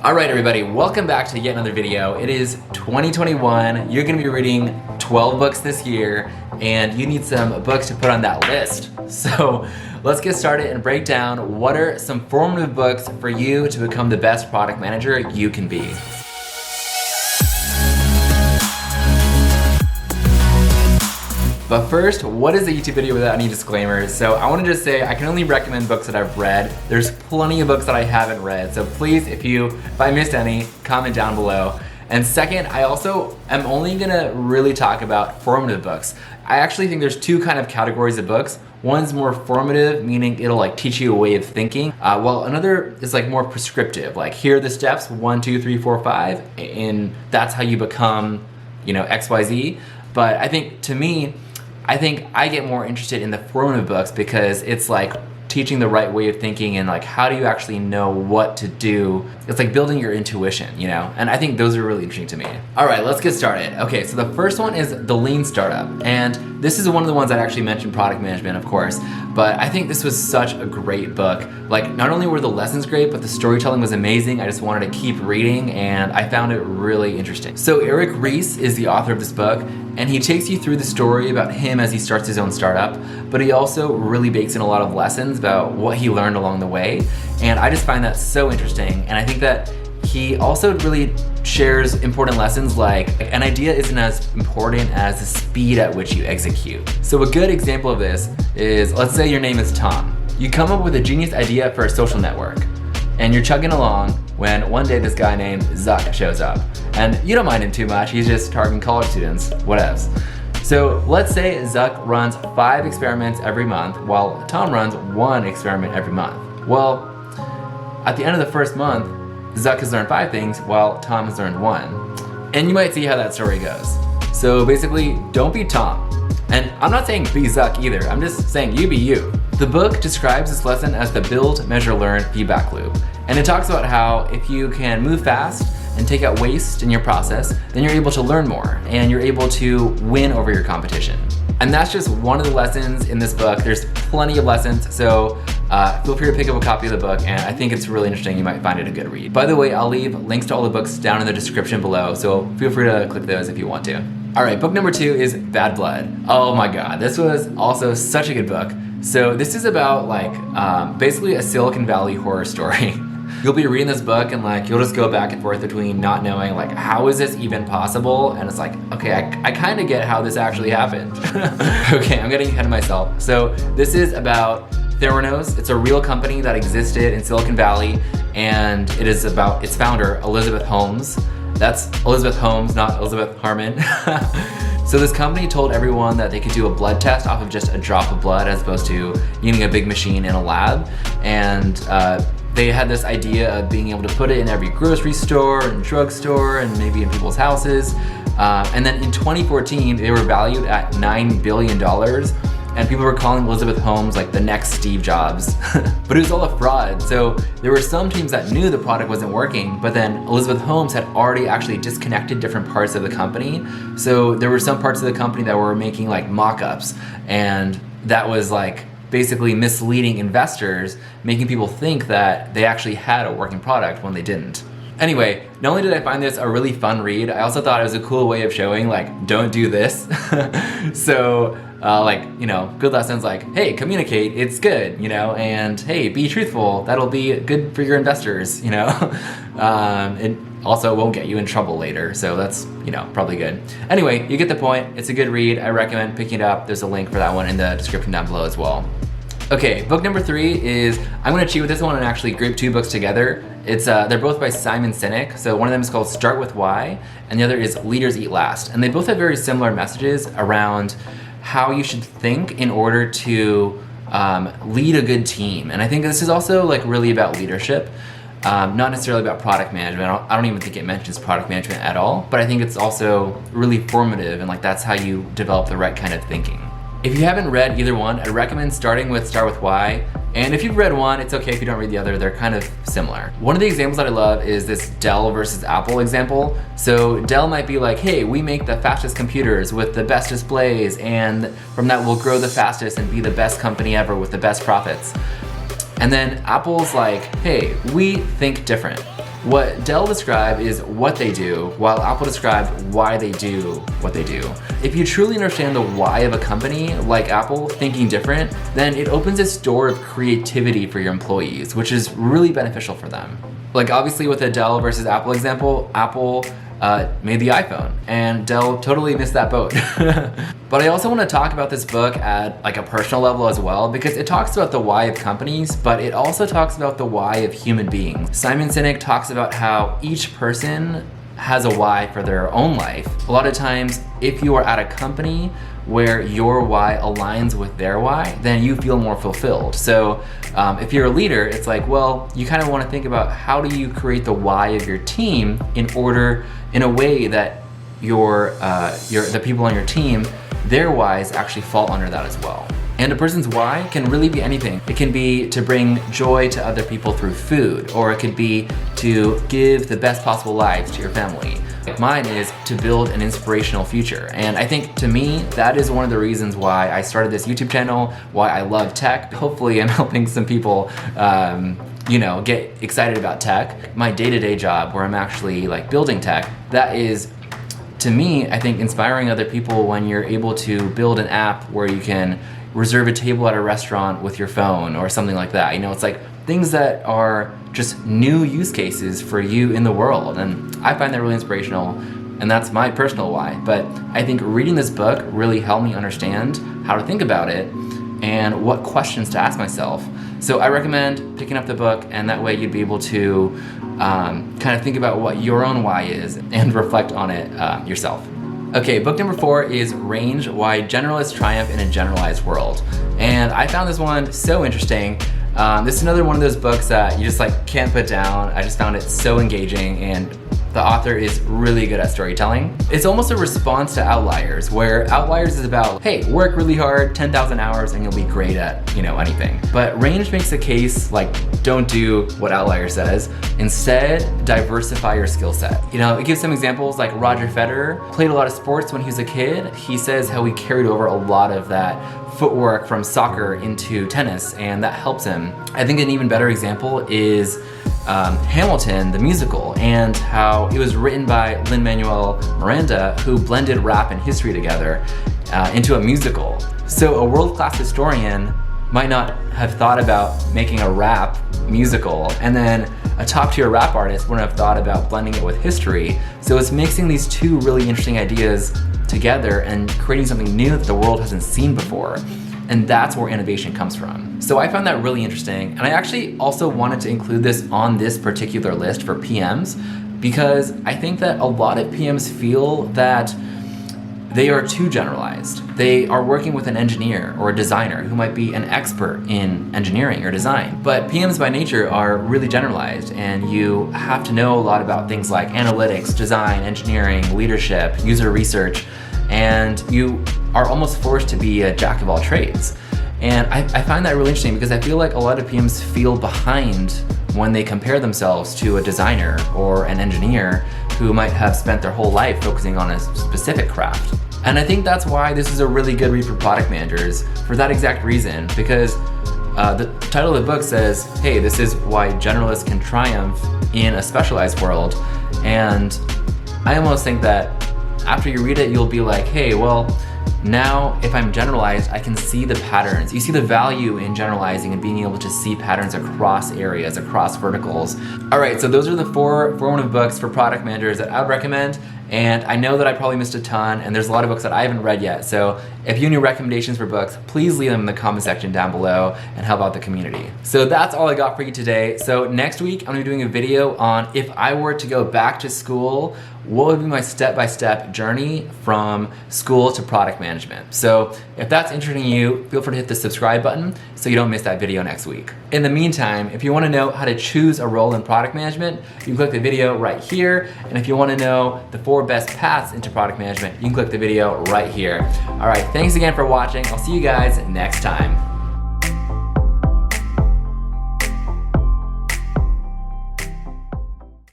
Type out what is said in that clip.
All right, everybody, welcome back to yet another video. It is 2021. You're gonna be reading 12 books this year, and you need some books to put on that list. So let's get started and break down what are some formative books for you to become the best product manager you can be. But first, what is a YouTube video without any disclaimers? So I wanna just say I can only recommend books that I've read. There's plenty of books that I haven't read. So please, if I missed any, comment down below. And second, I also am only gonna really talk about formative books. I actually think there's two kind of categories of books. One's more formative, meaning it'll like teach you a way of thinking, while another is like more prescriptive. Like here are the steps, 1, 2, 3, 4, 5, and that's how you become, X, Y, Z. But I think to me, I get more interested in the formative books because it's like teaching the right way of thinking and like how do you actually know what to do. It's like building your intuition, and I think those are really interesting to me. All right, let's get started. Okay, so the first one is The Lean Startup, and this is one of the ones that actually mentioned product management, of course, but I think this was such a great book. Like, not only were the lessons great, but the storytelling was amazing. I just wanted to keep reading, and I found it really interesting. So Eric Ries is the author of this book, and he takes you through the story about him as he starts his own startup, but he also really bakes in a lot of lessons about what he learned along the way, and I just find that so interesting. And I think that he also really shares important lessons like an idea isn't as important as the speed at which you execute. So a good example of this is, let's say your name is Tom. You come up with a genius idea for a social network, and you're chugging along when one day this guy named Zuck shows up. And you don't mind him too much, he's just targeting college students, whatevs. So let's say Zuck runs 5 experiments every month while Tom runs 1 experiment every month. Well, at the end of the first month, Zuck has learned 5 things while Tom has learned 1. And you might see how that story goes. So basically, don't be Tom. And I'm not saying be Zuck either, I'm just saying you be you. The book describes this lesson as the build, measure, learn feedback loop. And it talks about how if you can move fast and take out waste in your process, then you're able to learn more and you're able to win over your competition. And that's just one of the lessons in this book. There's plenty of lessons, so feel free to pick up a copy of the book, and I think it's really interesting. You might find it a good read. By the way, I'll leave links to all the books down in the description below, so feel free to click those if you want to. All right, book number 2 is Bad Blood. Oh my God, this was also such a good book. So this is about basically a Silicon Valley horror story. You'll be reading this book and you'll just go back and forth between not knowing how is this even possible, and it's okay, I kind of get how this actually happened. Okay, I'm getting ahead of myself. So this is about Theranos. It's a real company that existed in Silicon Valley, and it is about its founder, Elizabeth Holmes. That's Elizabeth Holmes, not Elizabeth Harmon. So this company told everyone that they could do a blood test off of just a drop of blood as opposed to needing a big machine in a lab. And they had this idea of being able to put it in every grocery store and drugstore and maybe in people's houses. And then in 2014, they were valued at $9 billion. And people were calling Elizabeth Holmes the next Steve Jobs. But it was all a fraud. So there were some teams that knew the product wasn't working, but then Elizabeth Holmes had already actually disconnected different parts of the company. So there were some parts of the company that were making mock-ups, and that was basically misleading investors, making people think that they actually had a working product when they didn't. Anyway, not only did I find this a really fun read, I also thought it was a cool way of showing don't do this. So good lessons hey, communicate, it's good, and hey, be truthful, that'll be good for your investors, It also won't get you in trouble later, so that's, probably good. Anyway, you get the point, it's a good read, I recommend picking it up. There's a link for that one in the description down below as well. Okay, book number 3 is, I'm gonna cheat with this one and actually group 2 books together. It's they're both by Simon Sinek. So one of them is called Start With Why, and the other is Leaders Eat Last. And they both have very similar messages around how you should think in order to lead a good team. And I think this is also really about leadership, not necessarily about product management. I don't even think it mentions product management at all, but I think it's also really formative, and that's how you develop the right kind of thinking. If you haven't read either one, I'd recommend starting with Start With Why. And if you've read one, it's okay if you don't read the other, they're kind of similar. One of the examples that I love is this Dell versus Apple example. So Dell might be hey, we make the fastest computers with the best displays, and from that we'll grow the fastest and be the best company ever with the best profits. And then Apple's hey, we think different. What Dell describe is what they do, while Apple describe why they do what they do. If you truly understand the why of a company, like Apple, thinking different, then it opens this door of creativity for your employees, which is really beneficial for them. Like obviously with the Dell versus Apple example, Apple made the iPhone and Dell totally missed that boat. But I also want to talk about this book at like a personal level as well, because it talks about the why of companies, but it also talks about the why of human beings. Simon Sinek talks about how each person has a why for their own life. A lot of times, if you are at a company where your why aligns with their why, then you feel more fulfilled. So if you're a leader, it's like, well, you kind of want to think about how do you create the why of your team in a way that the people on your team, their whys actually fall under that as well. And a person's why can really be anything. It can be to bring joy to other people through food, or it could be to give the best possible lives to your family. Mine is to build an inspirational future. And I think to me, that is one of the reasons why I started this YouTube channel, why I love tech. Hopefully I'm helping some people get excited about tech. My day-to-day job where I'm actually like building tech, that is, to me, I think inspiring other people when you're able to build an app where you can reserve a table at a restaurant with your phone or something like that. It's like things that are just new use cases for you in the world. And I find that really inspirational, and that's my personal why. But I think reading this book really helped me understand how to think about it and what questions to ask myself. So I recommend picking up the book, and that way you'd be able to kind of think about what your own why is and reflect on it yourself. Okay, book number 4 is Range: Why Generalists Triumph in a Generalized World. And I found this one so interesting. This is another one of those books that you just like can't put down. I just found it so engaging, and the author is really good at storytelling. It's almost a response to Outliers, where Outliers is about, hey, work really hard, 10,000 hours, and you'll be great at, anything. But Range makes a case like, don't do what Outliers says. Instead, diversify your skill set. It gives some examples like Roger Federer played a lot of sports when he was a kid. He says how he carried over a lot of that footwork from soccer into tennis, and that helps him. I think an even better example is Hamilton, the musical, and how it was written by Lin-Manuel Miranda, who blended rap and history together into a musical. So a world-class historian might not have thought about making a rap musical, and then a top-tier rap artist wouldn't have thought about blending it with history. So it's mixing these two really interesting ideas together and creating something new that the world hasn't seen before. And that's where innovation comes from. So I found that really interesting. And I actually also wanted to include this on this particular list for PMs, because I think that a lot of PMs feel that they are too generalized. They are working with an engineer or a designer who might be an expert in engineering or design. But PMs by nature are really generalized, and you have to know a lot about things like analytics, design, engineering, leadership, user research, and you are almost forced to be a jack of all trades. And I find that really interesting, because I feel like a lot of PMs feel behind when they compare themselves to a designer or an engineer who might have spent their whole life focusing on a specific craft. And I think that's why this is a really good read for product managers, for that exact reason, because the title of the book says, hey, this is why generalists can triumph in a specialized world. And I almost think that after you read it, you'll be like, hey, well, now if I'm generalized, I can see the patterns. You see the value in generalizing and being able to see patterns across areas, across verticals. All right, so those are the four formative books for product managers that I would recommend. And I know that I probably missed a ton, and there's a lot of books that I haven't read yet. So if you have any recommendations for books, please leave them in the comment section down below and help out the community. So that's all I got for you today. So next week, I'm gonna be doing a video on if I were to go back to school, what would be my step-by-step journey from school to product management. So if that's interesting to you, feel free to hit the subscribe button so you don't miss that video next week. In the meantime, if you wanna know how to choose a role in product management, you can click the video right here. And if you wanna know the 4 best paths into product management, you can click the video right here. All right, thanks again for watching. I'll see you guys next time.